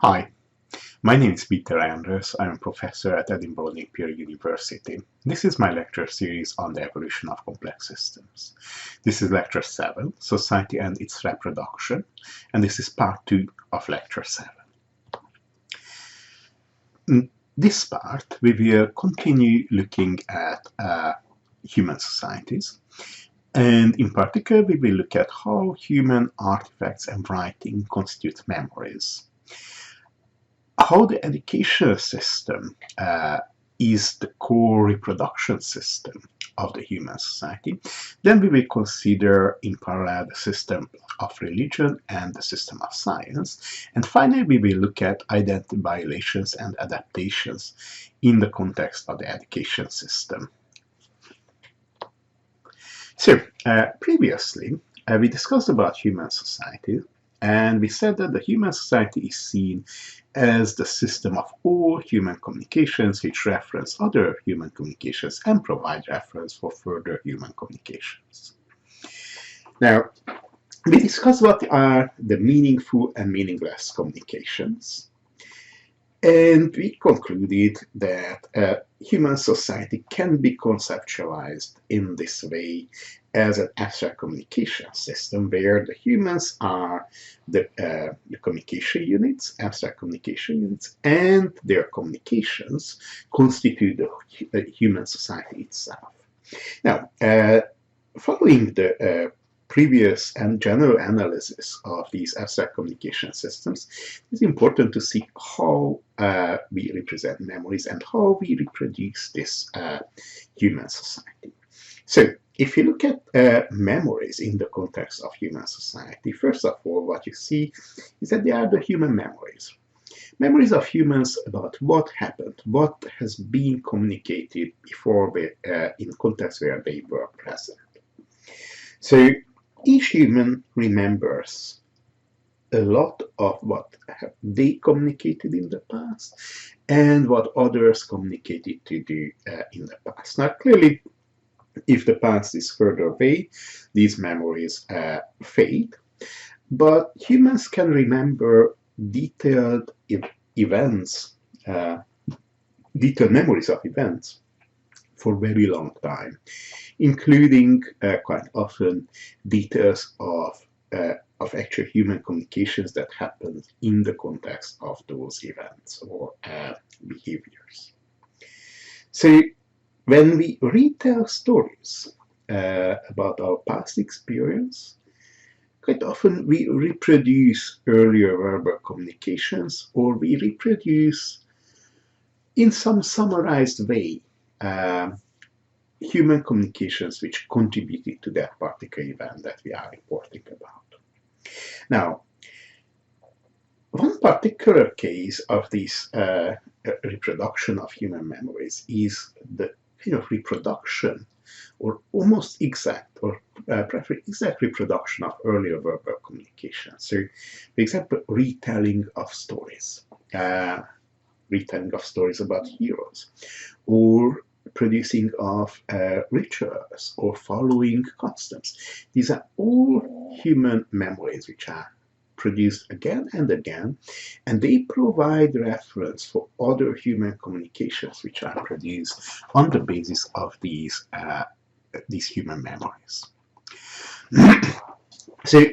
Hi, my name is Peter Andras. I'm a professor at Edinburgh Napier University. This is my lecture series on the evolution of complex systems. This is lecture 7, Society and its Reproduction, and this is part 2 of lecture 7. In this part, we will continue looking at human societies, and in particular, we will look at how human artifacts and writing constitute memories, how the educational system is the core reproduction system of the human society. Then we will consider in parallel the system of religion and the system of science. And finally, we will look at identity violations and adaptations in the context of the education system. So, previously, we discussed about human society, and we said that the human society is seen as the system of all human communications which reference other human communications and provide reference for further human communications. Now, we discussed what are the meaningful and meaningless communications, and we concluded that human society can be conceptualized in this way as an abstract communication system where the humans are the communication units, abstract communication units, and their communications constitute the human society itself. Now, following the previous and general analysis of these abstract communication systems, it's important to see how we represent memories and how we reproduce this human society. So, if you look at memories in the context of human society, first of all, what you see is that they are the human memories. Memories of humans about what happened, what has been communicated before in context where they were present. So each human remembers a lot of what they communicated in the past and what others communicated to do in the past. Now, clearly, if the past is further away, these memories fade, but humans can remember detailed events, detailed memories of events for a very long time, including quite often details of actual human communications that happened in the context of those events or behaviors. So when we retell stories about our past experience, quite often we reproduce earlier verbal communications, or we reproduce in some summarized way human communications which contributed to that particular event that we are reporting about. Now, one particular case of this reproduction of human memories is the kind of reproduction or almost exact or preferably exact reproduction of earlier verbal communication. So, for example, retelling of stories about heroes, or producing of rituals or following customs. These are all human memories which are produced again and again, and they provide reference for other human communications which are produced on the basis of these human memories. So,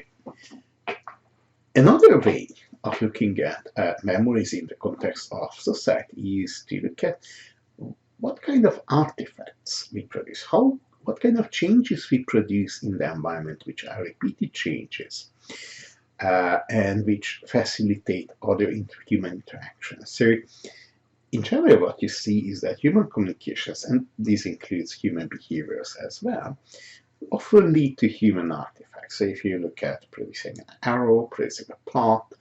another way of looking at memories in the context of society is to look at what kind of artifacts we produce, what kind of changes we produce in the environment, which are repeated changes and which facilitate other human interactions. So, in general, what you see is that human communications, and this includes human behaviors as well, often lead to human artifacts. So if you look at producing an arrow, producing a plot,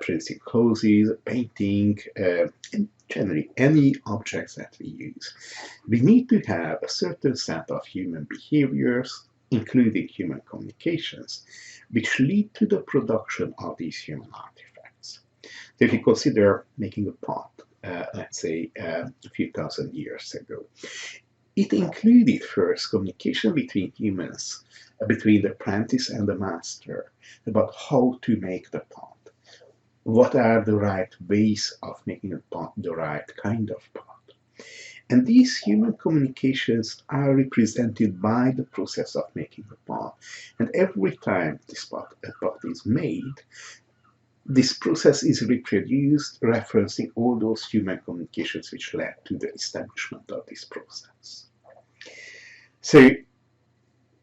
producing clothes, a painting, and generally any objects that we use, we need to have a certain set of human behaviors, including human communications, which lead to the production of these human artifacts. So if you consider making a pot, let's say a few thousand years ago, it included first communication between humans, between the apprentice and the master, about how to make the pot. what are the right ways of making a path, the right kind of path. And these human communications are represented by the process of making a path. And every time a path is made, this process is reproduced, referencing all those human communications which led to the establishment of this process. So,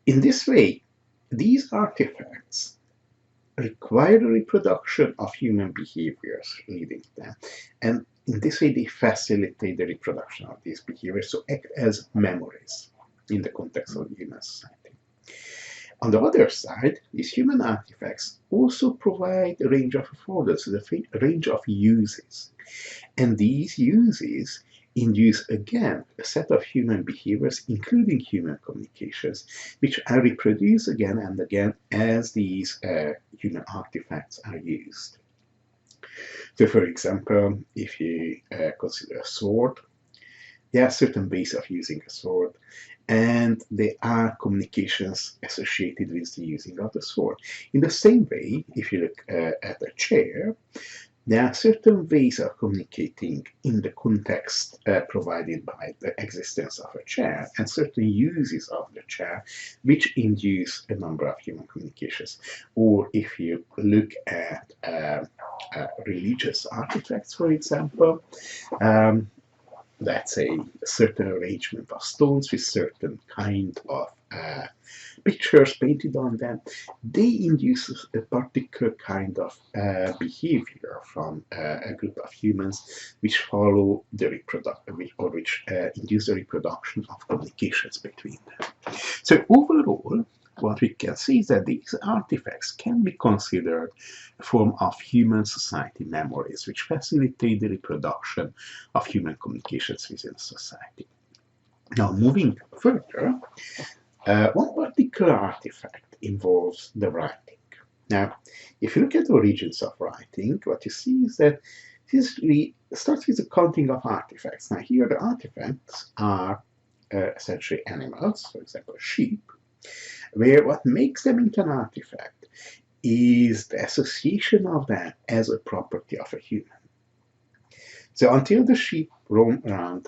in this way, these artifacts require the reproduction of human behaviors leading to them. And in this way, they facilitate the reproduction of these behaviors, so act as memories in the context of human society. On the other side, these human artifacts also provide a range of affordances, a range of uses. And these uses induce again a set of human behaviors, including human communications, which are reproduced again and again as these human artifacts are used. So, for example, if you consider a sword, there are certain ways of using a sword, and there are communications associated with the using of the sword. In the same way, if you look at a chair, there are certain ways of communicating in the context provided by the existence of a chair, and certain uses of the chair which induce a number of human communications. Or if you look at religious artifacts, for example, let's say a certain arrangement of stones with certain kind of pictures painted on them, they induce a particular kind of behavior from a group of humans which follow the reproduction, or which induce the reproduction of communications between them. So overall, what we can see is that these artifacts can be considered a form of human society memories, which facilitate the reproduction of human communications within society. Now, moving further, one particular artifact involves the writing. Now, if you look at the origins of writing, what you see is that this really starts with the counting of artifacts. Now, here the artifacts are essentially animals, for example, sheep, where what makes them into an artifact is the association of them as a property of a human. So until the sheep roam around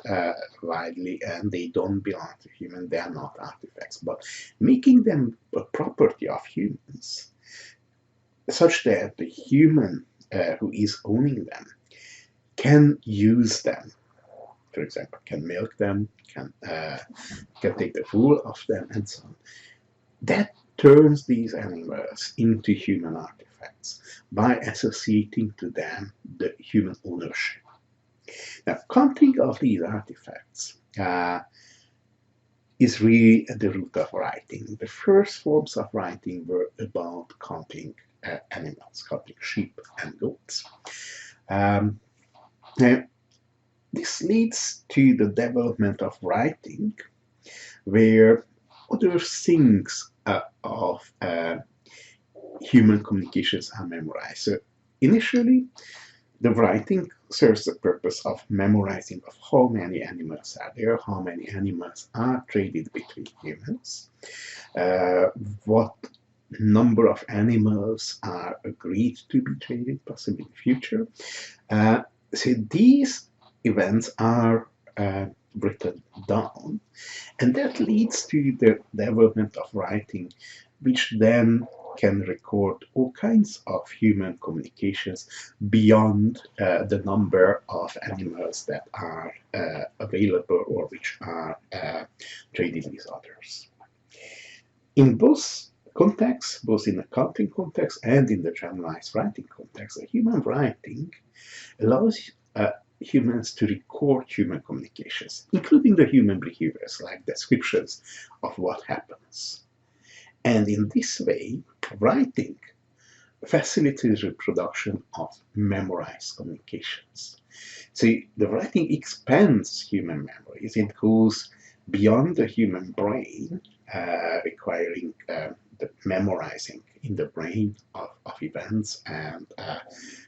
widely and they don't belong to humans, they are not artifacts. But making them a property of humans, such that the human who is owning them can use them, for example, can milk them, can take the wool off them, and so on. That turns these animals into human artifacts by associating to them the human ownership. Now, counting of these artifacts is really at the root of writing. The first forms of writing were about counting animals, counting sheep and goats. Now, this leads to the development of writing, where other things of human communications are memorized. So initially, the writing serves the purpose of memorizing of how many animals are there, how many animals are traded between humans, what number of animals are agreed to be traded, possibly in the future. So these events are written down, and that leads to the development of writing, which then can record all kinds of human communications beyond the number of animals that are available or which are traded with others. In both contexts, both in the counting context and in the generalized writing context, the human writing allows humans to record human communications, including the human behaviors, like descriptions of what happens. And in this way, writing facilitates reproduction of memorized communications. So the writing expands human memories. It goes beyond the human brain, requiring the memorizing in the brain of events and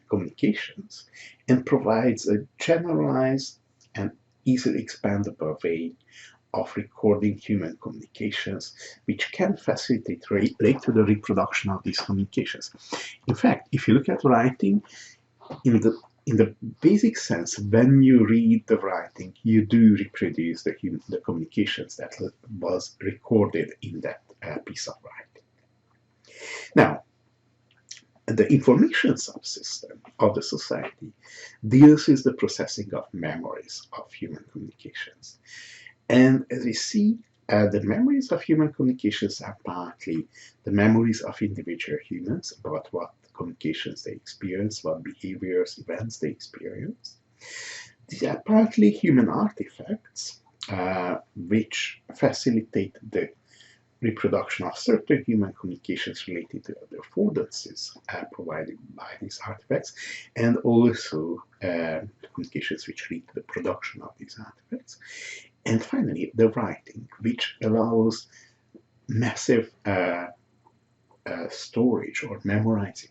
communications, and provides a generalized and easily expandable way of recording human communications, which can facilitate later the reproduction of these communications. In fact, if you look at writing, in the basic sense, when you read the writing, you do reproduce the communications that was recorded in that piece of writing. Now, the information subsystem of the society deals with the processing of memories of human communications. And as we see, the memories of human communications are partly the memories of individual humans about what communications they experience, what behaviors, events they experience. These are partly human artifacts which facilitate the reproduction of certain human communications related to the affordances provided by these artifacts, and also communications which lead to the production of these artifacts. And finally, the writing, which allows massive storage or memorizing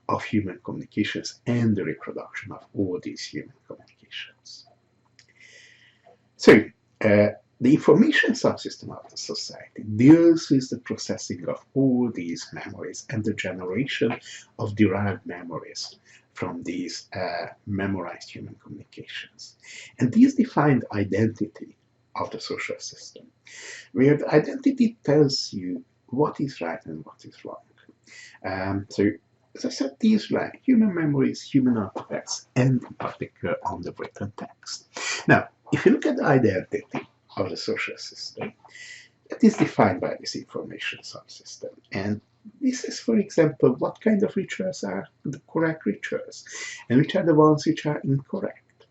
of human communications and the reproduction of all these human communications. So, the information subsystem of the society deals with the processing of all these memories and the generation of derived memories from these memorized human communications. And these define identity of the social system, where the identity tells you what is right and what is wrong. So, as I said, these like human memories, human artifacts, and in particular on the written text. Now, if you look at the identity of the social system, that is defined by this information subsystem. And this is, for example, what kind of rituals are the correct rituals, and which are the ones which are incorrect.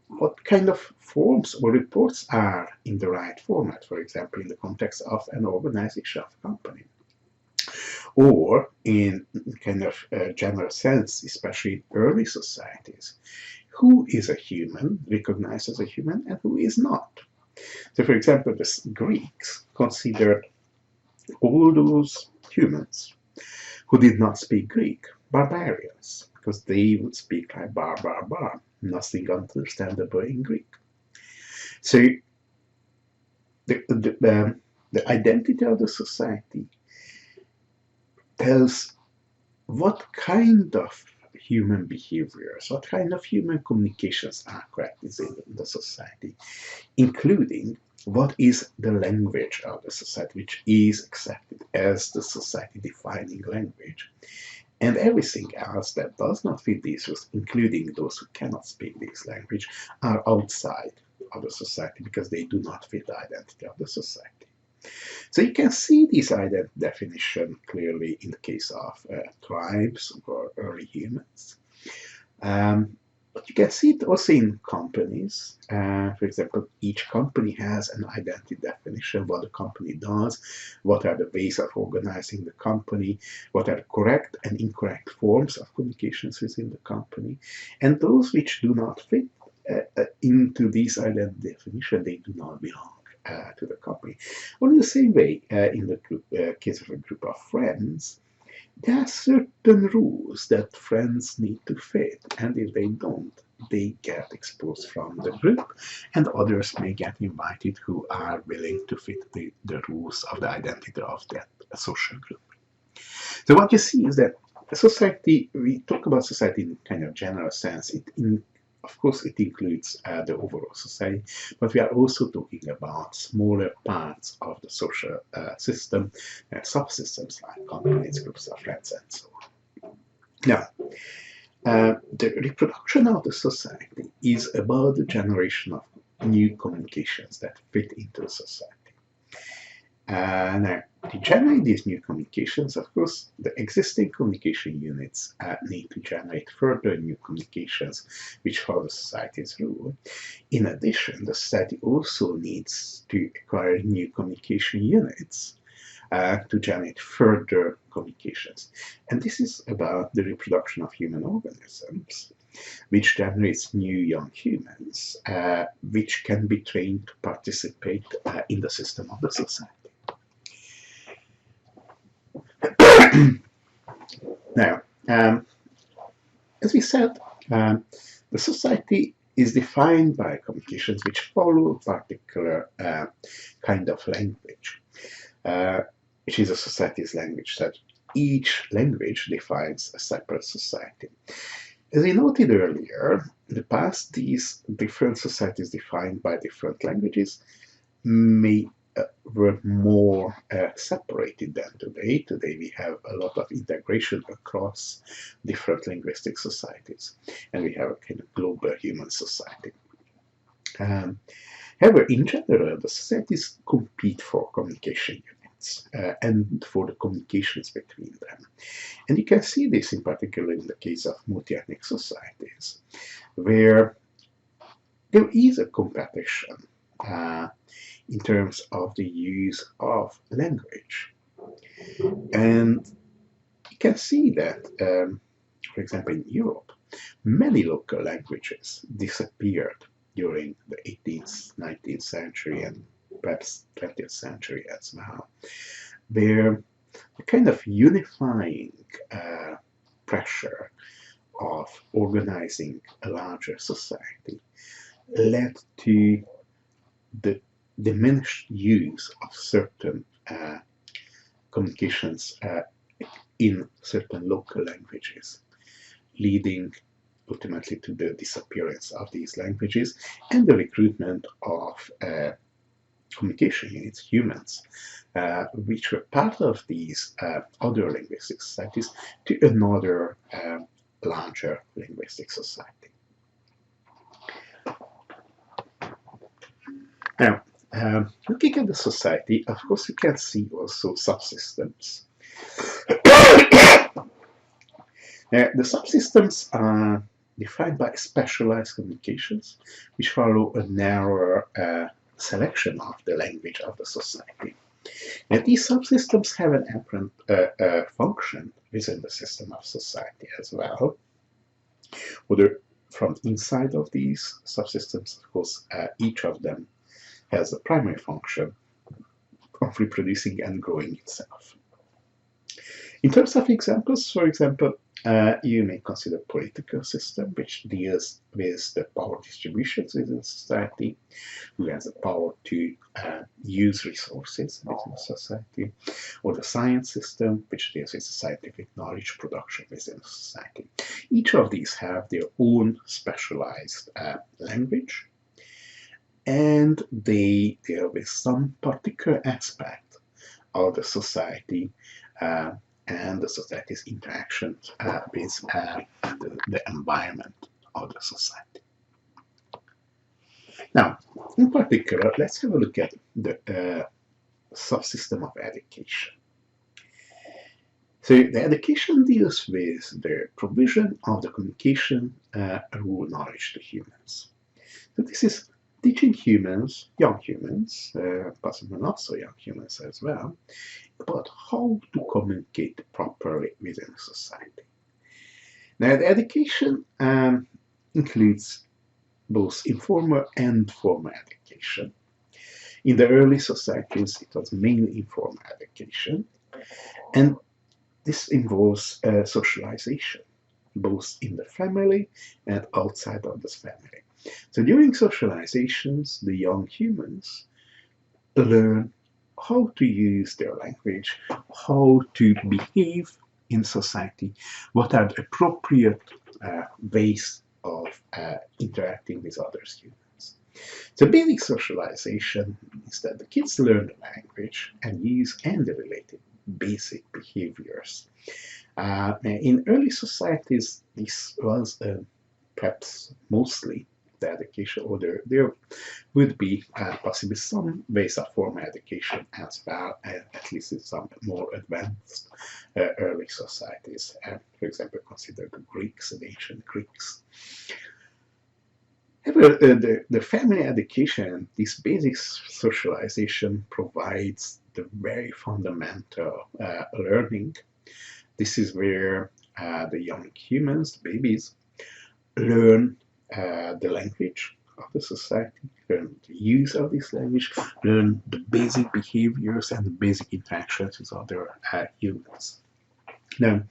What kind of forms or reports are in the right format, for example, in the context of an organization of a company. Or in kind of general sense, especially in early societies, who is a human, recognized as a human, and who is not. So, for example, the Greeks considered all those humans who did not speak Greek barbarians, because they would speak like bar, nothing understandable in Greek. So, the identity of the society tells what kind of human behaviors, what kind of human communications are practiced in the society, including what is the language of the society, which is accepted as the society defining language, and everything else that does not fit these rules, including those who cannot speak this language, are outside of the society because they do not fit the identity of the society. So you can see this identity definition clearly in the case of tribes or early humans. But you can see it also in companies. For example, each company has an identity definition, what the company does, what are the ways of organizing the company, what are the correct and incorrect forms of communications within the company. And those which do not fit into this identity definition, they do not belong to the company. Well, in the same way, in the case of a group of friends, there are certain rules that friends need to fit, and if they don't, they get exposed from the group, and others may get invited who are willing to fit the rules of the identity of that social group. So what you see is that society, we talk about society in kind of general sense. Of course, it includes the overall society, but we are also talking about smaller parts of the social system and subsystems like companies, groups of friends, and so on. Now, the reproduction of the society is about the generation of new communications that fit into the society. Now, to generate these new communications, of course, the existing communication units need to generate further new communications which follow society's rule. In addition, the society also needs to acquire new communication units to generate further communications. And this is about the reproduction of human organisms, which generates new young humans, which can be trained to participate in the system of the society. Now, as we said, the society is defined by communications which follow a particular kind of language, which is a society's language, each language defines a separate society. As I noted earlier, in the past, these different societies defined by different languages may were more separated than today. Today we have a lot of integration across different linguistic societies, and we have a kind of global human society. Um, However, in general, the societies compete for communication units and for the communications between them. And you can see this in particular in the case of multi-ethnic societies, where there is a competition uh, in terms of the use of language. And you can see that, for example, in Europe, many local languages disappeared during the 18th, 19th century and perhaps 20th century as well, where the kind of unifying pressure of organizing a larger society led to the diminished use of certain communications in certain local languages, leading ultimately to the disappearance of these languages and the recruitment of communication units, humans, which were part of these other linguistic societies, to another larger linguistic society. Now, looking at the society, of course, you can see also subsystems. The subsystems are defined by specialized communications, which follow a narrower selection of the language of the society. And these subsystems have an apparent function within the system of society as well. Whether from inside of these subsystems, of course, each of them has a primary function of reproducing and growing itself. In terms of examples, for example, you may consider political system, which deals with the power distributions within society, who has the power to use resources within society, or the science system, which deals with scientific knowledge production within society. Each of these have their own specialized language, and they deal with some particular aspect of the society and the society's interactions with the environment of the society. Now, in particular, let's have a look at the subsystem of education. So the education deals with the provision of the communication rule knowledge to humans. So this is teaching humans, young humans, possibly not so young humans as well, about how to communicate properly within society. Now, the education includes both informal and formal education. In the early societies, it was mainly informal education, and this involves socialization, both in the family and outside of this family. So during socializations, the young humans learn how to use their language, how to behave in society, what are the appropriate ways of interacting with other humans. So basic socialization means that the kids learn the language and use and the related basic behaviors. In early societies, this was perhaps mostly the education, or there would be possibly some ways of formal education as well, at least in some more advanced early societies. For example, consider the Greeks, the ancient Greeks. However, the family education, this basic socialization, provides the very fundamental learning. This is where the young humans, the babies, learn the language of the society, learn the use of this language, learn the basic behaviors and the basic interactions with other humans. Now,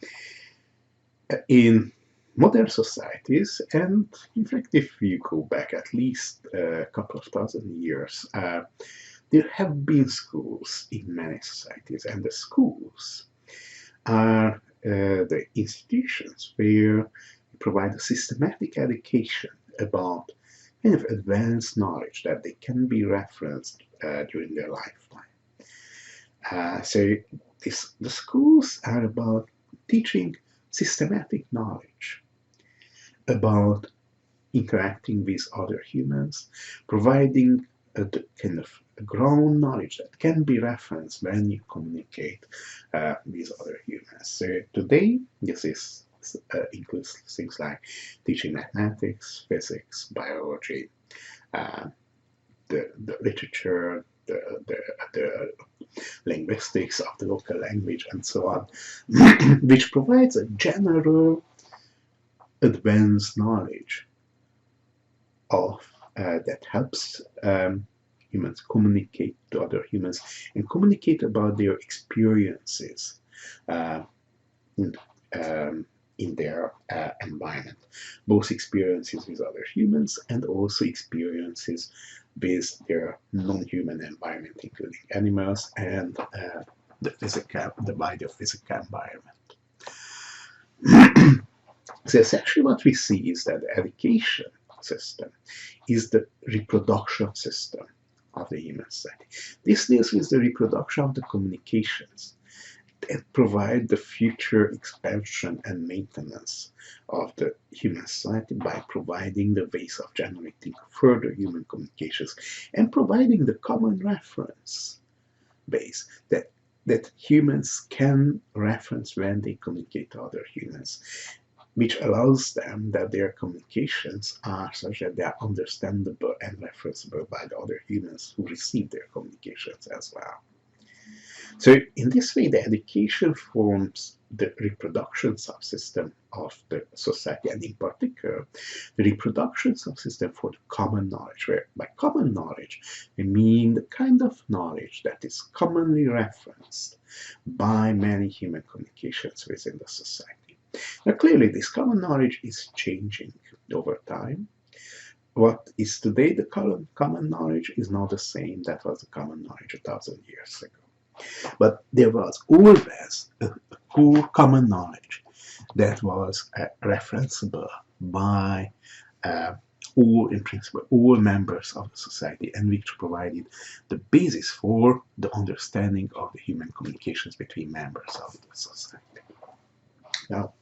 in modern societies, and in fact, if you go back at least a couple of thousand years, there have been schools in many societies, and the schools are the institutions where we provide a systematic education about kind of advanced knowledge that they can be referenced during their lifetime. So the schools are about teaching systematic knowledge about interacting with other humans, providing a kind of ground knowledge that can be referenced when you communicate with other humans. So today, this includes things like teaching mathematics, physics, biology, uh, the literature, the linguistics of the local language, and so on, which provides a general advanced knowledge of that helps humans communicate to other humans and communicate about their experiences uh, in, in their environment, both experiences with other humans and also experiences with their non-human environment, including animals and the wider physical environment. So essentially what we see is that the education system is the reproduction system of the human society. This deals with the reproduction of the communications that provide the future expansion and maintenance of the human society by providing the ways of generating further human communications and providing the common reference base that humans can reference when they communicate to other humans, which allows them that their communications are such that they are understandable and referenceable by the other humans who receive their communications as well. So in this way, the education forms the reproduction subsystem of the society, and in particular, the reproduction subsystem for the common knowledge, where by common knowledge, we mean the kind of knowledge that is commonly referenced by many human communications within the society. Now, clearly, this common knowledge is changing over time. What is today the common knowledge is not the same that was the common knowledge 1,000 years ago. But there was always a core common knowledge that was referenceable by in principle, all members of the society, and which provided the basis for the understanding of the human communications between members of the society. Now,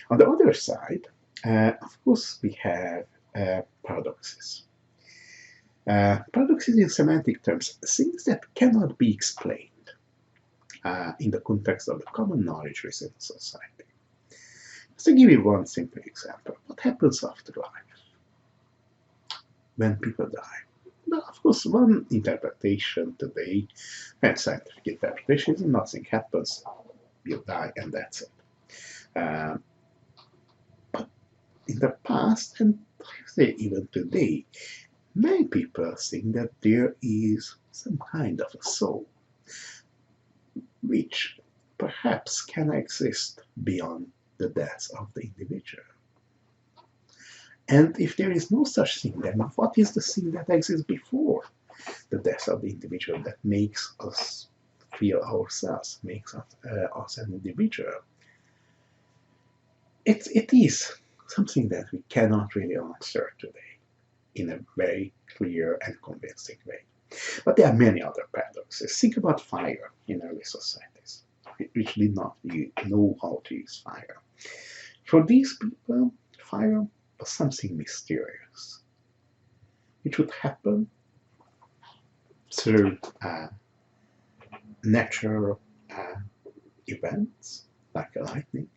on the other side, of course, we have paradoxes. Paradoxes in semantic terms, things that cannot be explained in the context of the common knowledge within society. Just to give you one simple example, what happens after life when people die? Well, of course, one interpretation today, and scientific interpretation, is nothing happens, you die, and that's it. But in the past, and I say even today, many people think that there is some kind of a soul which perhaps can exist beyond the death of the individual. And if there is no such thing, then what is the thing that exists before the death of the individual that makes us feel ourselves, makes us an individual? It is something that we cannot really answer today in a very clear and convincing way. But there are many other paradoxes. Think about fire in early societies, which did not know how to use fire. For these people, fire was something mysterious, which would happen through natural events, like a lightning,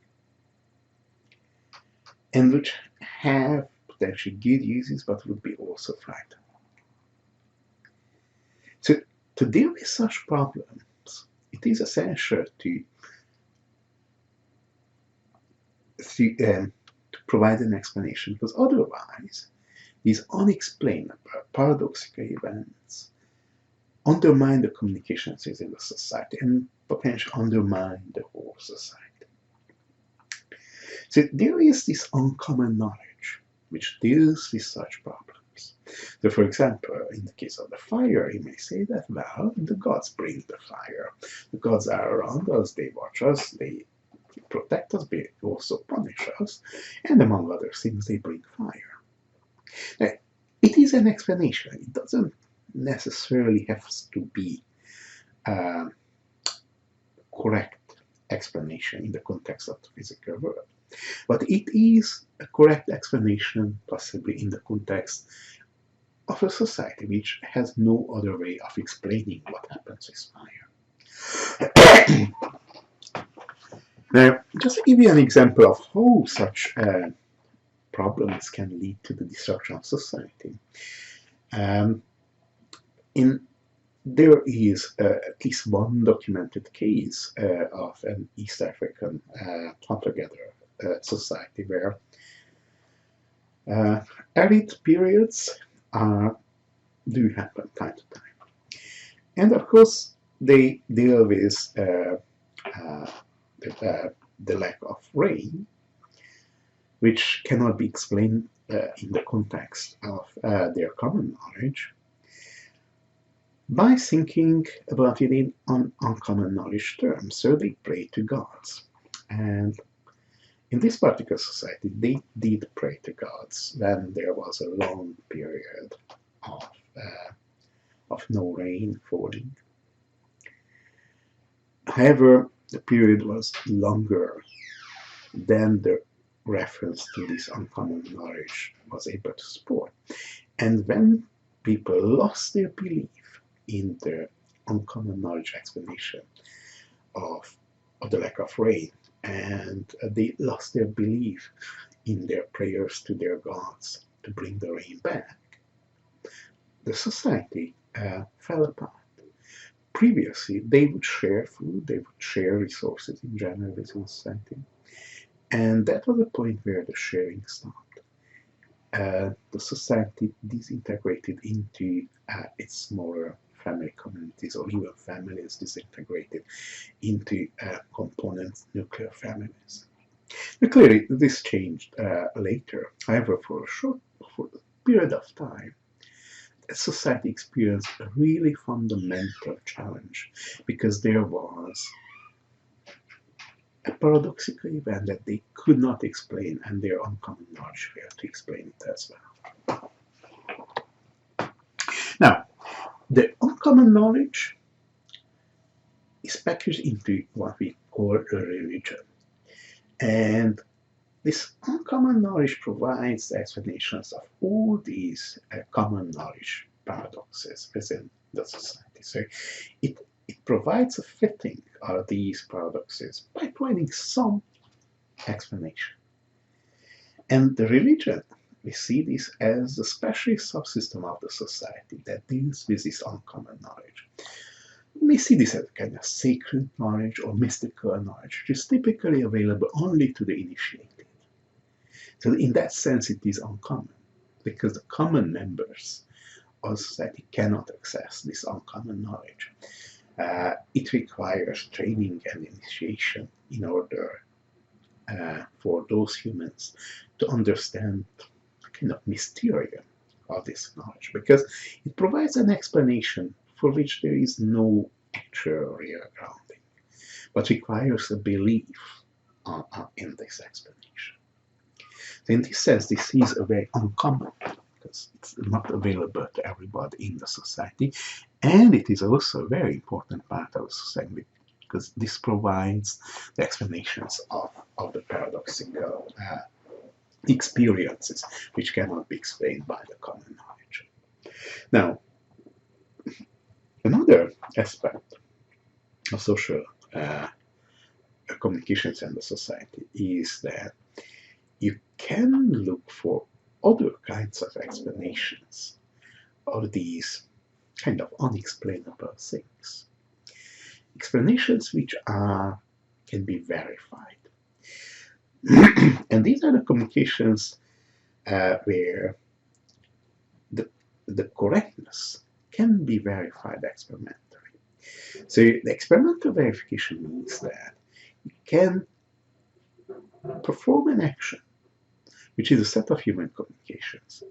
and which have potentially good uses, but would be also frightening. So to deal with such problems, it is essential to provide an explanation, because otherwise these unexplainable, paradoxical events undermine the communications within the society and potentially undermine the whole society. So there is this uncommon knowledge which deals with such problems. So, for example, in the case of the fire, you may say that, well, the gods bring the fire. The gods are around us, they watch us, they protect us, they also punish us, and among other things, they bring fire. Now, it is an explanation. It doesn't necessarily have to be a correct explanation in the context of the physical world. But it is a correct explanation, possibly in the context of a society which has no other way of explaining what happens with fire. Now, just to give you an example of how such problems can lead to the destruction of society, there is at least one documented case of an East African hunter-gatherer society where arid periods do happen time to time. And of course, they deal with the lack of rain, which cannot be explained in the context of their common knowledge, by thinking about it in uncommon knowledge terms. So they pray to gods. And in this particular society, they did pray to gods when there was a long period of no rain falling. However, the period was longer than the reference to this uncommon knowledge was able to support. And when people lost their belief in the uncommon knowledge explanation of the lack of rain, and they lost their belief in their prayers to their gods to bring the rain back, the society fell apart. Previously, they would share food, they would share resources in general within society, and that was the point where the sharing stopped. The society disintegrated into its smaller family communities, or even families disintegrated into component nuclear families. Now, clearly, this changed later. However, for a period of time, society experienced a really fundamental challenge because there was a paradoxical event that they could not explain, and their uncommon knowledge failed to explain it as well. Now, the uncommon knowledge is packaged into what we call a religion. And this uncommon knowledge provides the explanations of all these common knowledge paradoxes within the society. So it provides a fitting of these paradoxes by providing some explanation. And the religion, we see this as a special subsystem of the society that deals with this uncommon knowledge. We see this as a kind of sacred knowledge or mystical knowledge, which is typically available only to the initiated. So in that sense, it is uncommon, because the common members of society cannot access this uncommon knowledge. It requires training and initiation in order for those humans to understand the kind of mysterium of this knowledge, because it provides an explanation for which there is no actual real grounding, but requires a belief in this explanation. So in this sense, this is a very uncommon, because it's not available to everybody in the society, and it is also a very important part of the society, because this provides the explanations of the paradoxical experiences which cannot be explained by the common knowledge. Now, another aspect of social communications in the society is that you can look for other kinds of explanations of these kind of unexplainable things. Explanations which can be verified. And these are the communications where the correctness can be verified experimentally. So the experimental verification means that you can perform an action, which is a set of human communications.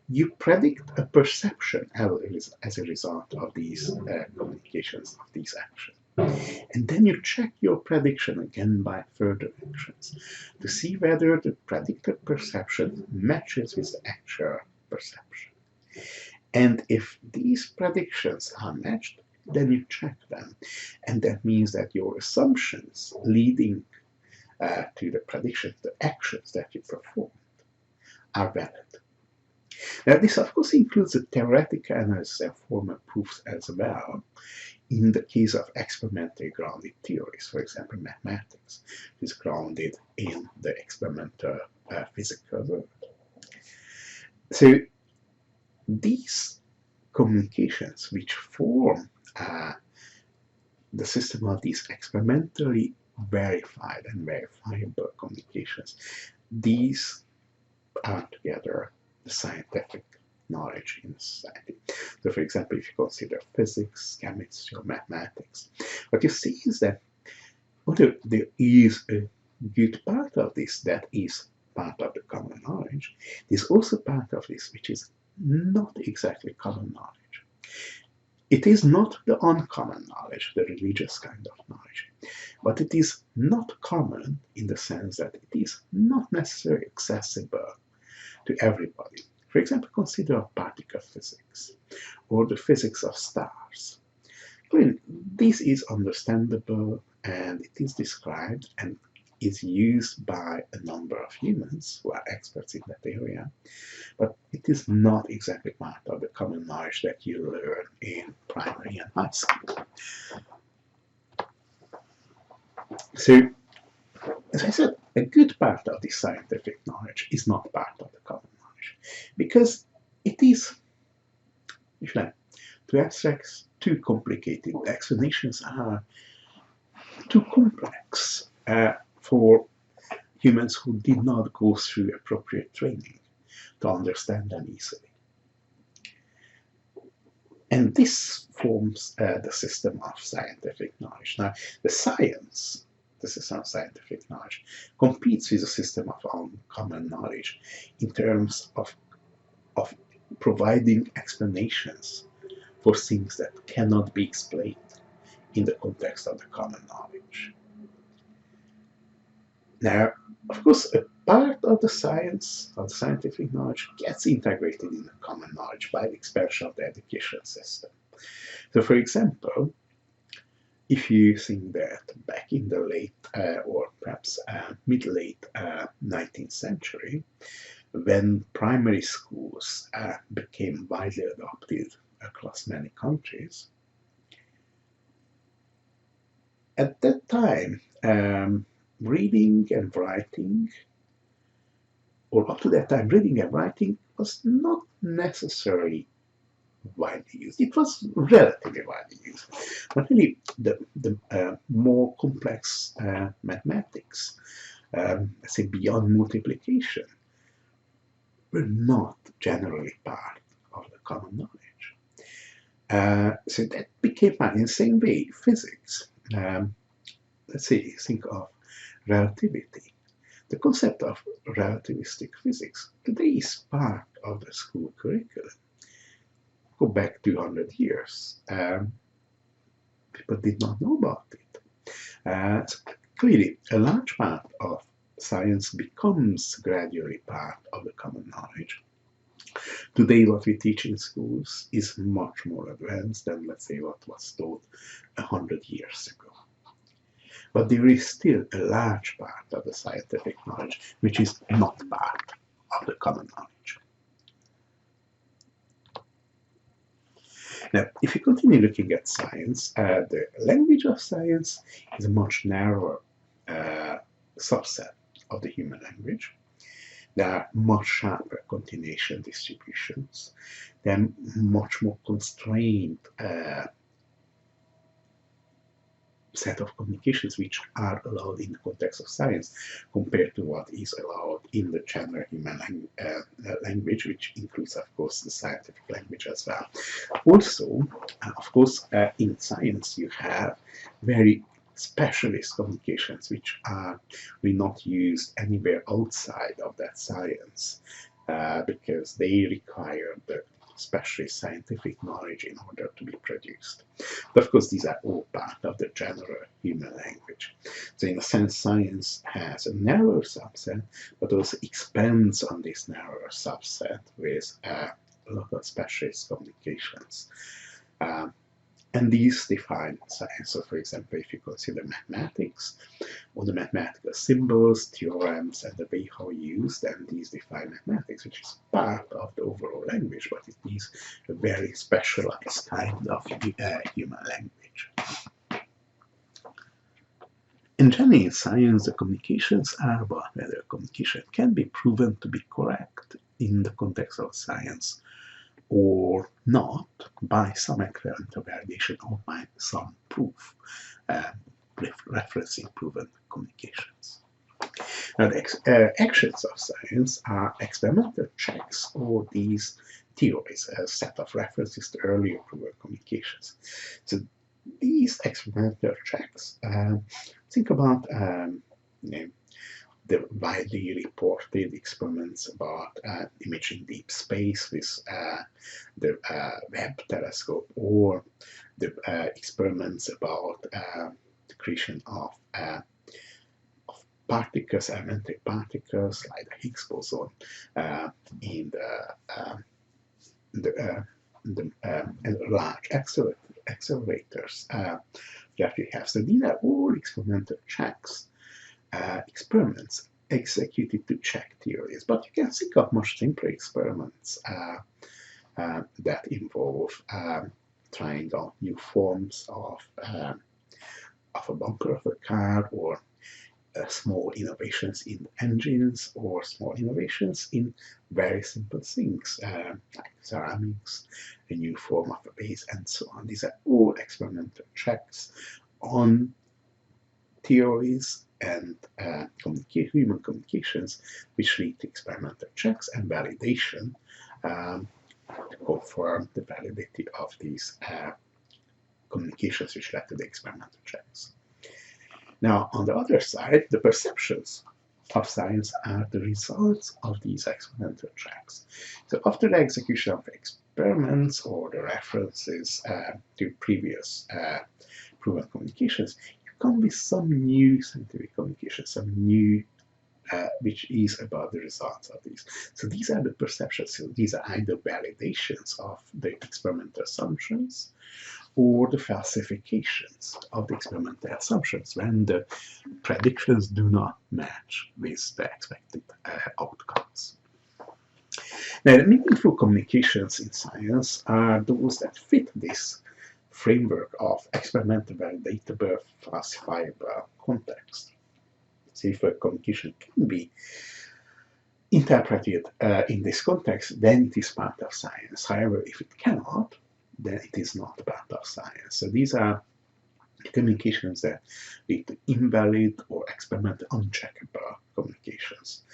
You predict a perception as a result of these communications, of these actions. And then you check your prediction again by further actions to see whether the predicted perception matches with the actual perception. And if these predictions are matched, then you check them. And that means that your assumptions leading to the prediction, the actions that you perform, are valid. Now, this of course includes the theoretical analysis and formal proofs as well. In the case of experimentally grounded theories, for example, mathematics is grounded in the experimental physical world. So these communications which form the system of these experimentally verified and verifiable communications, these are together the scientific knowledge in society. So for example, if you consider physics, chemistry, or mathematics, what you see is that although there is a good part of this that is part of the common knowledge, there's also part of this which is not exactly common knowledge. It is not the uncommon knowledge, the religious kind of knowledge, but it is not common in the sense that it is not necessarily accessible to everybody. For example, consider particle physics or the physics of stars. Clearly, this is understandable and it is described and is used by a number of humans who are experts in that area, but it is not exactly part of the common knowledge that you learn in primary and high school. So, as I said, a good part of this scientific knowledge is not part of the common knowledge because it is, if you like, too abstract, too complicated. The explanations are too complex for humans who did not go through appropriate training to understand them easily. And this forms the system of scientific knowledge. Now, the system of scientific knowledge, competes with the system of common knowledge in terms of providing explanations for things that cannot be explained in the context of the common knowledge. Now, of course, a part of the science, of the scientific knowledge, gets integrated in the common knowledge by the expansion of the education system. So, for example, if you think that back in the late or perhaps mid-late 19th century, when primary schools became widely adopted across many countries, at that time, reading and writing, or up to that time, reading and writing was not necessarily widely used. It was relatively widely used. But really, the more complex mathematics, let's say beyond multiplication, were not generally part of the common knowledge. So that became part. In the same way, physics. Let's say, think of relativity. The concept of relativistic physics today is part of the school curriculum. Go back 200 years. People did not know about it. So clearly, a large part of science becomes gradually part of the common knowledge. Today, what we teach in schools is much more advanced than, let's say, what was taught 100 years ago. But there is still a large part of the scientific knowledge which is not part of the common knowledge. Now, if you continue looking at science, the language of science is a much narrower subset of the human language. There are much sharper continuation distributions. There are much more constrained set of communications which are allowed in the context of science compared to what is allowed in the general human language, which includes, of course, the scientific language as well. Also, of course, in science you have very specialist communications which are really not used anywhere outside of that science because they require the specialist scientific knowledge in order to be produced. But of course, these are all part of the general human language. So in a sense, science has a narrower subset, but also expands on this narrower subset with local specialist communications. Um, and these define science. So for example, if you consider mathematics, or the mathematical symbols, theorems, and the way how used, then these define mathematics, which is part of the overall language, but it is a very specialized kind of human language. In general, in science, the communications are about whether a communication can be proven to be correct in the context of science or not by some experimental validation or by some proof, referencing proven communications. Now, the actions of science are experimental checks or these theories, a set of references to earlier proven communications. So these experimental checks, think about the widely reported experiments about imaging deep space with the Webb telescope, or the experiments about the creation of particles, elementary particles like the Higgs boson in the large accelerators that we have. So these are all experimental checks, experiments executed to check theories. But you can think of much simpler experiments that involve trying out new forms of a bumper of a car, or small innovations in engines, or small innovations in very simple things like ceramics, a new form of a base, and so on. These are all experimental checks on theories and human communications, which lead to experimental checks and validation to confirm the validity of these communications which led to the experimental checks. Now, on the other side, the perceptions of science are the results of these experimental checks. So after the execution of experiments or the references to previous proven communications, you come with some new scientific communication, some new which is about the results of these. So these are the perceptions. So these are either validations of the experimental assumptions or the falsifications of the experimental assumptions when the predictions do not match with the expected outcomes. Now, the meaningful communications in science are those that fit this framework of experimental, validatable, falsifiable context. So if a communication can be interpreted in this context, then it is part of science. However, if it cannot, then it is not part of science. So these are communications that lead to invalid or experimental uncheckable communications.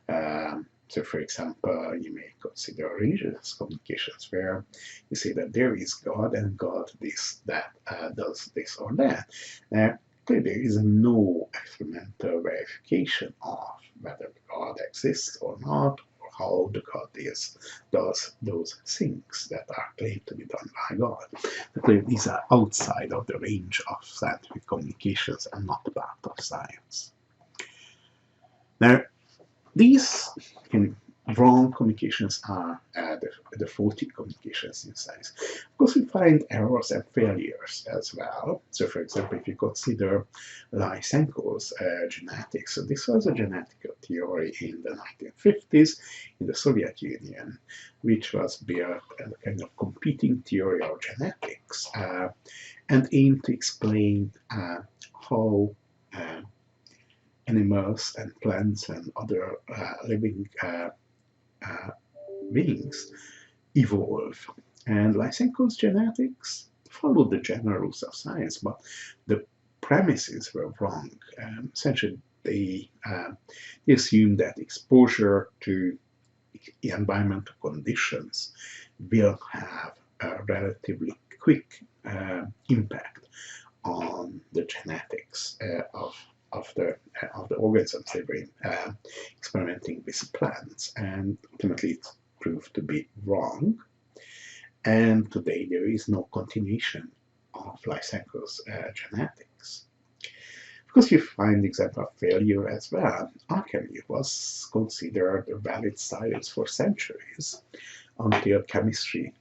So for example, you may consider religious communications where you say that there is God and God does this or that. Clearly there is no experimental verification of whether God exists or not, or how the God does those things that are claimed to be done by God. But clearly these are outside of the range of scientific communications and not part of science. Now, these wrong communications are the faulty communications in science. Of course, we find errors and failures as well. So, for example, if you consider Lysenko's genetics, so this was a genetical theory in the 1950s in the Soviet Union, which was built as a kind of competing theory of genetics and aimed to explain how animals and plants and other living beings evolve. And Lysenko's genetics followed the general rules of science, but the premises were wrong. Essentially, they assumed that exposure to environmental conditions will have a relatively quick impact on the genetics of the organisms they were experimenting with plants, and ultimately it proved to be wrong. And today there is no continuation of Lysenko's genetics. Because you find example of failure as well. Alchemy was considered a valid science for centuries until chemistry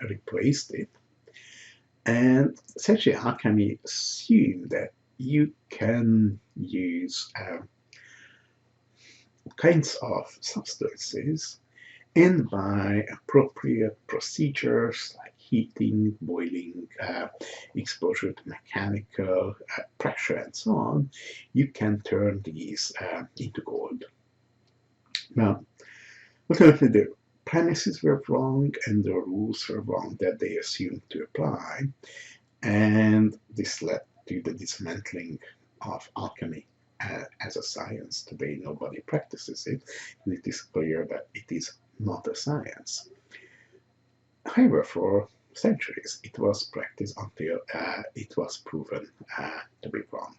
replaced it. And essentially, alchemy assumed that you can use kinds of substances, and by appropriate procedures like heating, boiling, exposure to mechanical pressure, and so on, you can turn these into gold. Now, ultimately, the premises were wrong and the rules were wrong that they assumed to apply, and this led to the dismantling of alchemy as a science. Today, nobody practices it, and it is clear that it is not a science. However, for centuries it was practiced until it was proven to be wrong.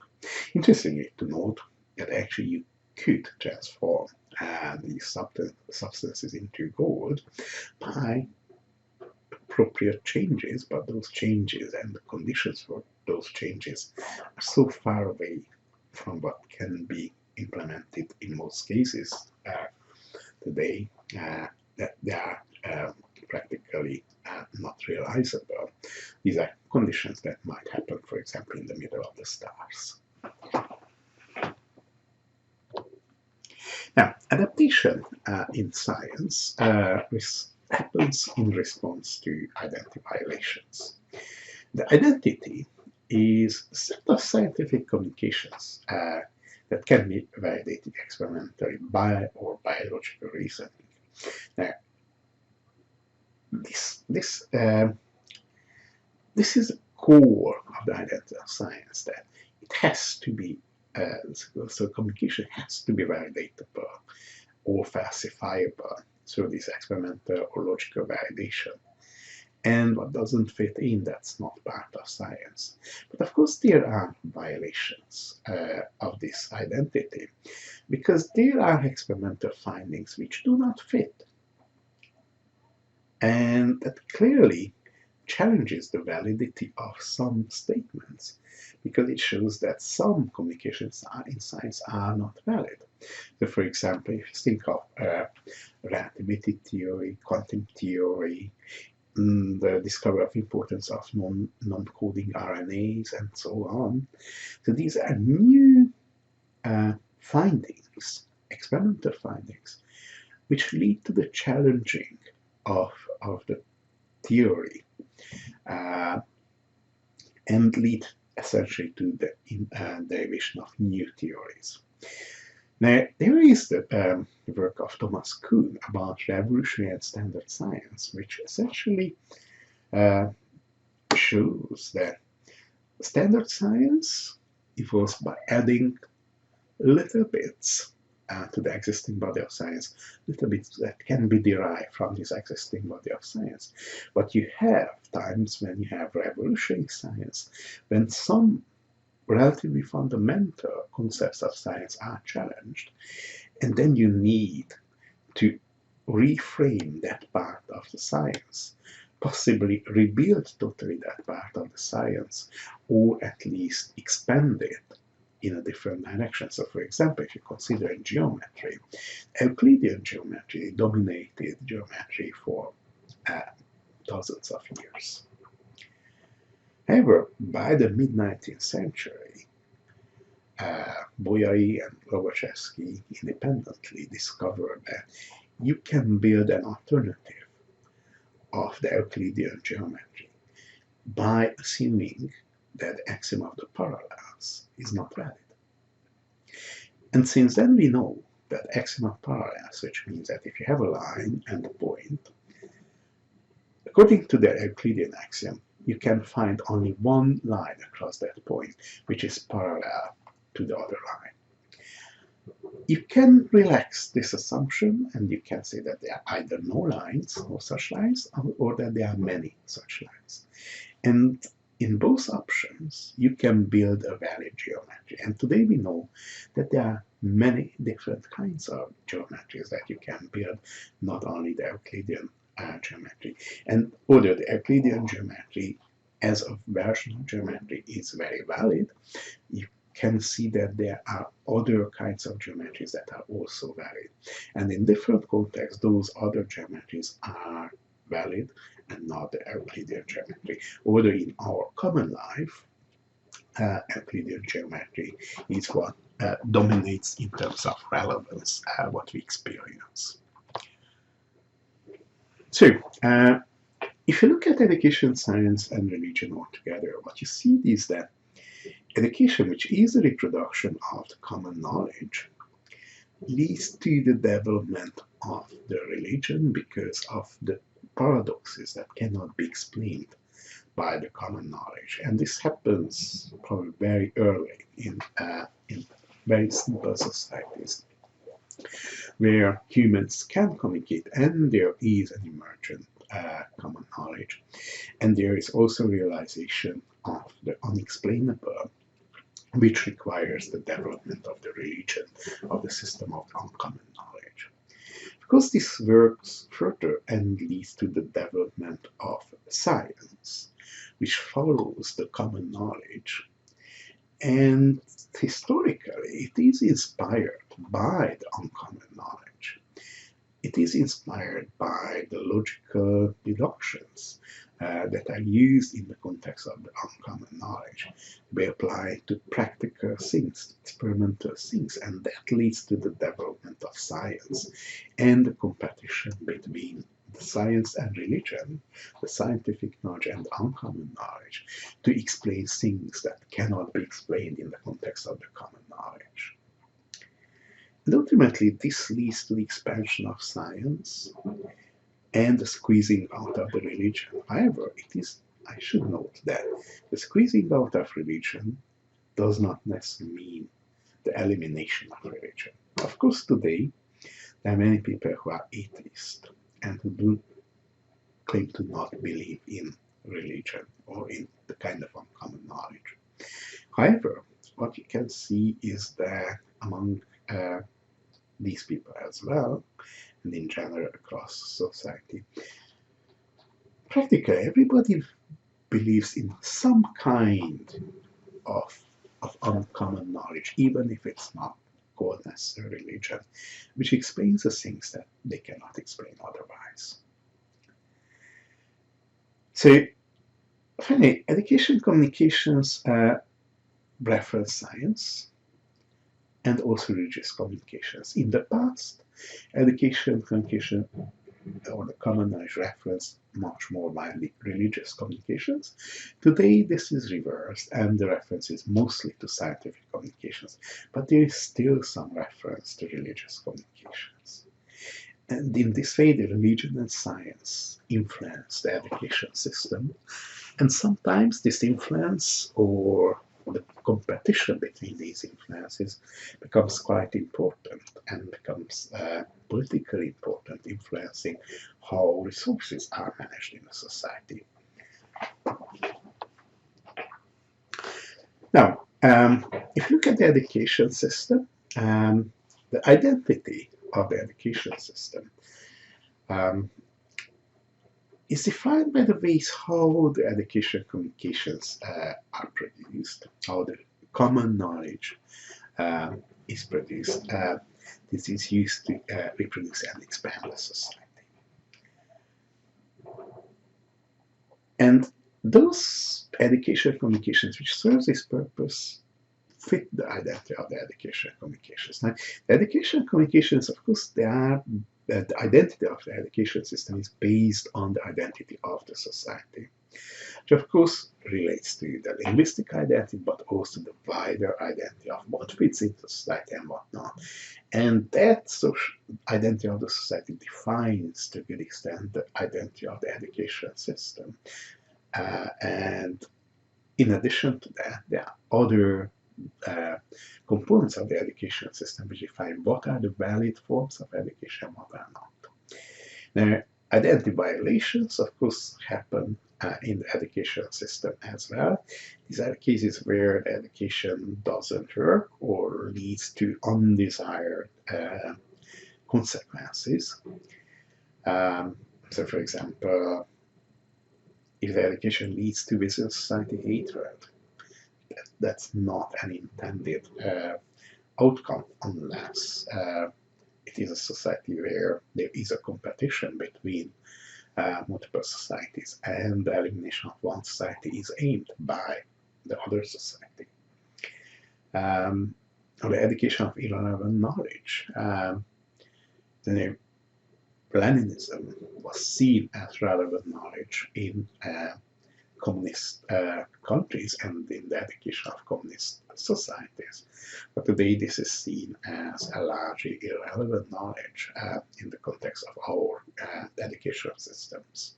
Interestingly to note that actually you could transform these substances into gold by appropriate changes, but those changes and the conditions for those changes are so far away from what can be implemented in most cases today that they are practically not realizable. These are conditions that might happen, for example, in the middle of the stars. Now, adaptation in science happens in response to identity violations. The identity is a set of scientific communications that can be validated experimentally by or biological reasoning. Now, this is the core of the identity of science, that it has to be so communication has to be validatable or falsifiable through this experimental or logical validation. And what doesn't fit in, that's not part of science. But of course there are violations of this identity, because there are experimental findings which do not fit. And that clearly challenges the validity of some statements, because it shows that some communications in science are not valid. So for example, if you think of relativity theory, quantum theory, the discovery of importance of non-coding RNAs, and so on. So these are new findings, experimental findings, which lead to the challenging of the theory and lead essentially to the derivation of new theories. Now, there is the work of Thomas Kuhn about revolutionary and standard science, which essentially shows that standard science evolves by adding little bits to the existing body of science, little bits that can be derived from this existing body of science. But you have times when you have revolutionary science, when some relatively fundamental concepts of science are challenged, and then you need to reframe that part of the science, possibly rebuild totally that part of the science, or at least expand it in a different direction. So for example, if you consider geometry, Euclidean geometry dominated geometry for thousands of years. However, by the mid-19th century, Bolyai and Lobachevsky independently discovered that you can build an alternative of the Euclidean geometry by assuming that the axiom of the parallels is not valid. And since then we know that axiom of parallels, which means that if you have a line and a point, according to the Euclidean axiom, you can find only one line across that point, which is parallel to the other line. You can relax this assumption, and you can say that there are either no lines, no such lines, or that there are many such lines. And in both options, you can build a valid geometry. And today we know that there are many different kinds of geometries that you can build, not only the Euclidean geometry. And although the Euclidean geometry as a version of geometry is very valid, you can see that there are other kinds of geometries that are also valid. And in different contexts, those other geometries are valid and not the Euclidean geometry. Although in our common life, Euclidean geometry is what dominates in terms of relevance, what we experience. So, if you look at education, science, and religion altogether, what you see is that education, which is a reproduction of the common knowledge, leads to the development of the religion because of the paradoxes that cannot be explained by the common knowledge. And this happens probably very early in very simple societies where humans can communicate and there is an emergent common knowledge. And there is also realization of the unexplainable, which requires the development of the religion, of the system of uncommon knowledge. Because this works further and leads to the development of science, which follows the common knowledge. And historically, it is inspired by the uncommon knowledge. It is inspired by the logical deductions that are used in the context of the uncommon knowledge to be applied to practical things, experimental things, and that leads to the development of science and the competition between the science and religion, the scientific knowledge and the uncommon knowledge, to explain things that cannot be explained in the context of the common knowledge. And ultimately, this leads to the expansion of science and the squeezing out of the religion. However, I should note that the squeezing out of religion does not necessarily mean the elimination of religion. Of course, today, there are many people who are atheists and who do claim to not believe in religion or in the kind of uncommon knowledge. However, what you can see is that among these people as well, and in general across society, practically everybody believes in some kind of uncommon knowledge, even if it's not called necessarily religion, which explains the things that they cannot explain otherwise. So, finally, education communications reference science and also religious communications. In the past, education communication or the common knowledge reference much more widely religious communications. Today, this is reversed, and the reference is mostly to scientific communications, but there is still some reference to religious communications. And in this way, the religion and science influence the education system, and sometimes this influence or the competition between these influences becomes quite important and becomes politically important, influencing how resources are managed in a society. Now, if you look at the education system, the identity of the education system is defined by the ways how the education communications are produced, how the common knowledge is produced. This is used to reproduce and expand the society. And those education communications which serve this purpose fit the identity of the education communications. Now, the education communications, of course, the identity of the education system is based on the identity of the society, which of course relates to the linguistic identity, but also the wider identity of what fits into society and what not. And that social identity of the society defines, to a good extent, the identity of the education system. And in addition to that, there are other components of the education system which define what are the valid forms of education and what are not. Now, identity violations, of course, happen in the education system as well. These are cases where the education doesn't work or leads to undesired consequences. So, for example, if the education leads to within society hatred, that's not an intended outcome unless it is a society where there is a competition between multiple societies and the elimination of one society is aimed by the other society. The education of irrelevant knowledge. The Leninism was seen as relevant knowledge in communist countries and in the education of communist societies. But today this is seen as a largely irrelevant knowledge in the context of our educational systems.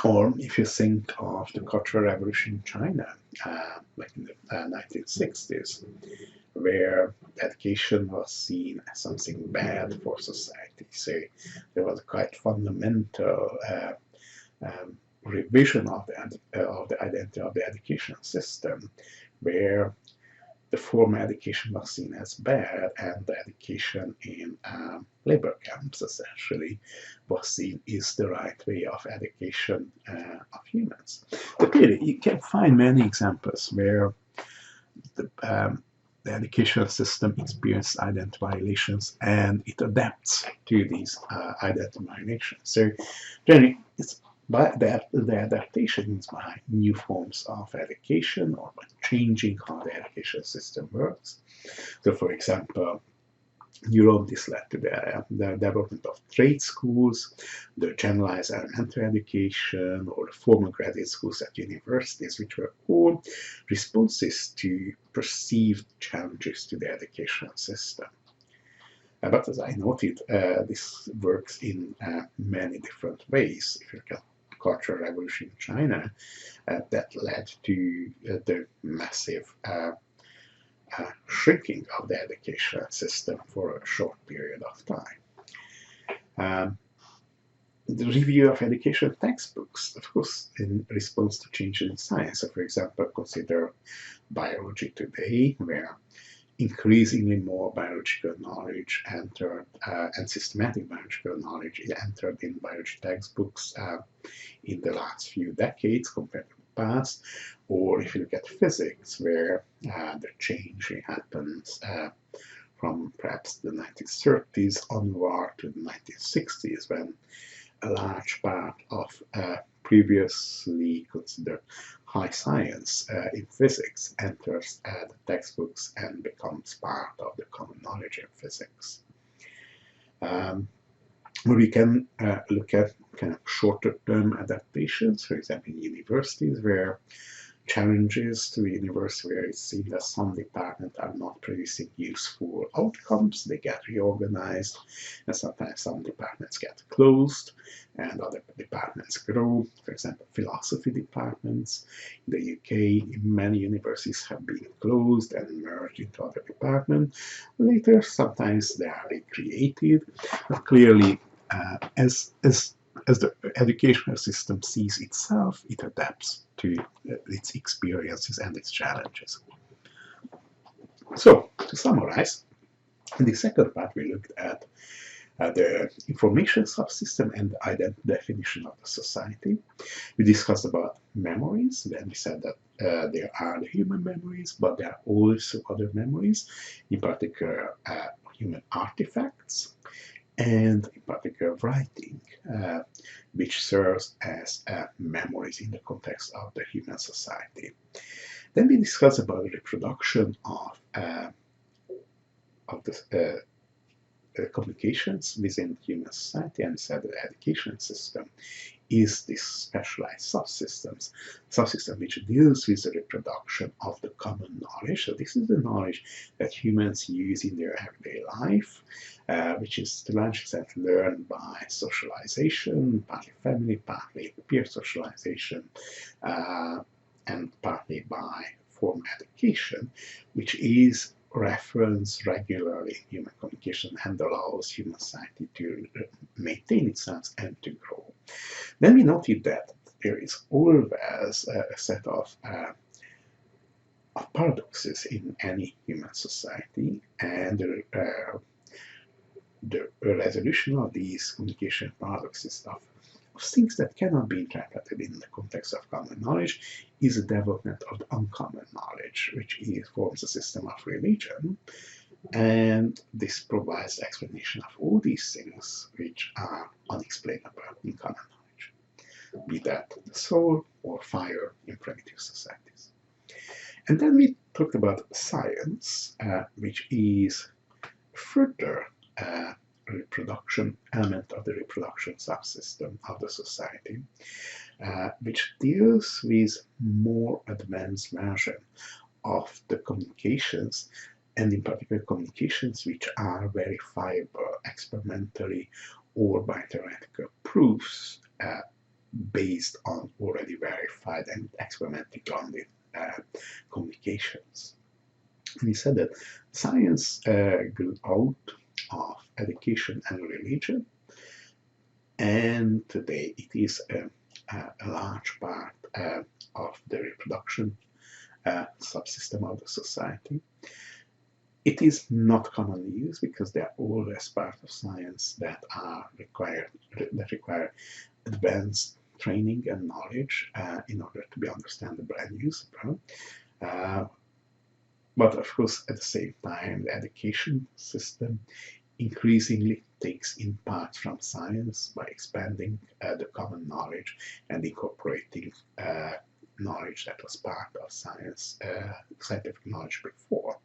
Or if you think of the Cultural Revolution in China, like in the 1960s, where education was seen as something bad for society. So there was a quite fundamental revision of the identity of the education system, where the formal education was seen as bad, and the education in labor camps essentially was seen as the right way of education of humans. But really, you can find many examples where the educational system experiences identity violations and it adapts to these identity violations. So, generally, it's by the adaptation is by new forms of education or by changing how the education system works. So, for example, Europe, this led to the development of trade schools, the generalized elementary education, or the formal graduate schools at universities, which were all responses to perceived challenges to the educational system. But as I noted, this works in many different ways. If you look at the Cultural Revolution in China, that led to the massive shrinking of the education system for a short period of time. The review of education textbooks, of course, in response to changes in science. So, for example, consider biology today, where increasingly more biological knowledge entered, and systematic biological knowledge entered in biology textbooks in the last few decades compared to the past. Or if you look at physics, where the change happens from perhaps the 1930s onward to the 1960s, when a large part of previously considered high science in physics enters the textbooks and becomes part of the common knowledge in physics. We can look at kind of shorter term adaptations, for example, in universities, where challenges to the university where it seems that some departments are not producing useful outcomes, they get reorganized, and sometimes some departments get closed and other departments grow. For example, philosophy departments in the UK, many universities have been closed and merged into other departments. Later, sometimes they are recreated, but clearly, as the educational system sees itself, it adapts to its experiences and its challenges. So, to summarize, in the second part we looked at the information subsystem and the definition of the society. We discussed about memories, then we said that there are the human memories, but there are also other memories, in particular human artifacts, and in particular writing, which serves as memories in the context of the human society. Then we discuss about the reproduction of the communications within human society, and said the education system is this specialized subsystem which deals with the reproduction of the common knowledge. So this is the knowledge that humans use in their everyday life, which is to large extent learned by socialization, partly family, partly peer socialization, and partly by formal education, which is referenced regularly in human communication and allows human society to maintain itself and to grow. Then we noted that there is always a set of paradoxes in any human society, and the resolution of these communication paradoxes of things that cannot be interpreted in the context of common knowledge is the development of the uncommon knowledge, which forms a system of religion. And this provides the explanation of all these things which are unexplainable in common knowledge, be that the soul or fire in primitive societies. And then we talked about science, which is further reproduction element of the reproduction subsystem of the society, which deals with more advanced version of the communications, and in particular communications which are verifiable experimentally or by theoretical proofs based on already verified and experimentally grounded communications. We said that science grew out of education and religion, and today it is a large part of the reproduction subsystem of the society. It is not commonly used because there are always parts of science that require advanced training and knowledge in order to be understandable and usable. But of course, at the same time, the education system increasingly takes in parts from science by expanding the common knowledge and incorporating knowledge that was part of scientific knowledge before.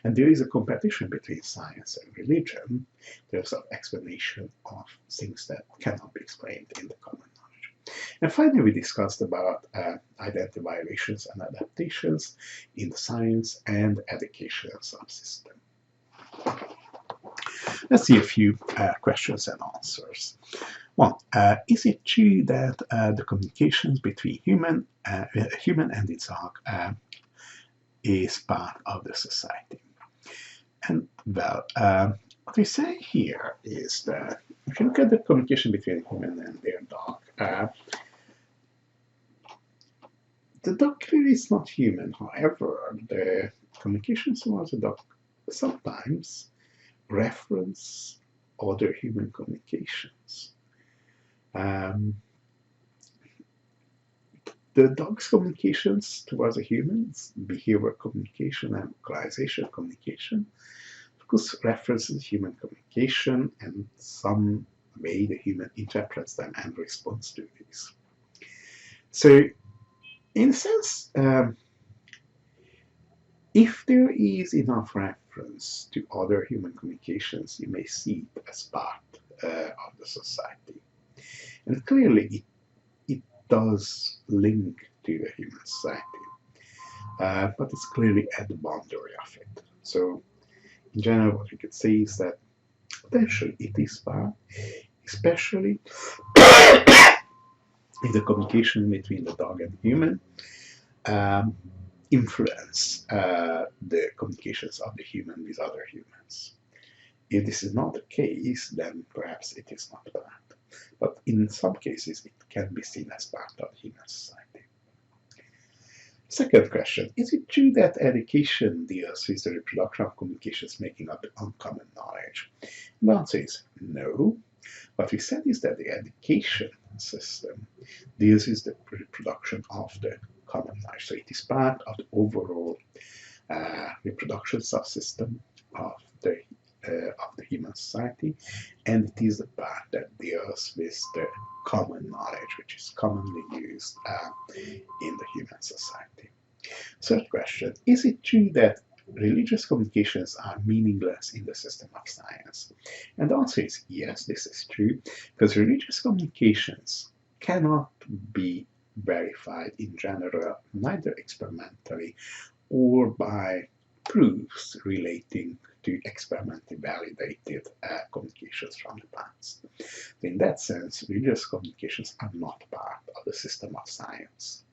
And there is a competition between science and religion in terms of explanation of things that cannot be explained in the common knowledge. And finally, we discussed about identity violations and adaptations in the science and education subsystem. Let's see a few questions and answers. One, is it true that the communications between human and its dog is part of the society? And well, what we say here is that if you look at the communication between a human and their dog, the dog clearly is not human. However, the communications towards the dog sometimes reference other human communications. The dog's communications towards the humans, behavioral communication and vocalization communication, of course, references human communication and some way the human interprets them and responds to these. So, in a sense, if there is enough reference to other human communications, you may see it as part of the society. And clearly, it does link to the human society, but it's clearly at the boundary of it. So, in general, what we could say is that potentially it is part, especially if the communication between the dog and human influence the communications of the human with other humans. If this is not the case, then perhaps it is not part. But in some cases, it can be seen as part of human society. Second question, is it true that education deals with the reproduction of communications making up uncommon knowledge? And the answer is no. What we said is that the education system deals with the reproduction of the common knowledge. So it is part of the overall reproduction subsystem of the human society, and it is the part that deals with the common knowledge, which is commonly used in the human society. Third question, is it true that religious communications are meaningless in the system of science? And the answer is yes, this is true, because religious communications cannot be verified in general, neither experimentally or by proofs relating to experimentally validated communications from the past. So in that sense, religious communications are not part of the system of science.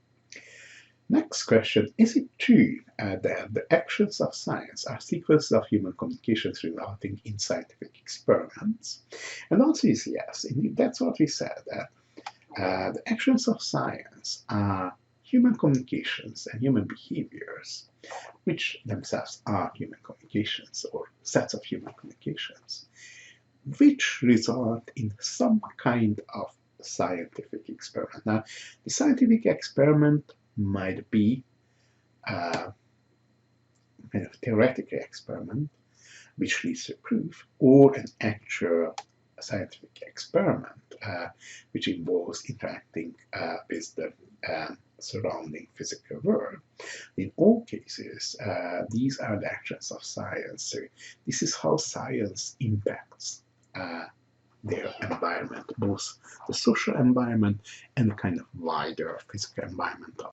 Next question, is it true that the actions of science are sequences of human communications resulting in scientific experiments? And the answer is yes. Indeed, that's what we said, that the actions of science are human communications and human behaviors, which themselves are human communications or sets of human communications, which result in some kind of scientific experiment. Now, the scientific experiment might be a kind of theoretical experiment which leads to proof, or an actual scientific experiment which involves interacting with the surrounding physical world. In all cases, these are the actions of science. So this is how science impacts their environment, both the social environment and the kind of wider physical environment of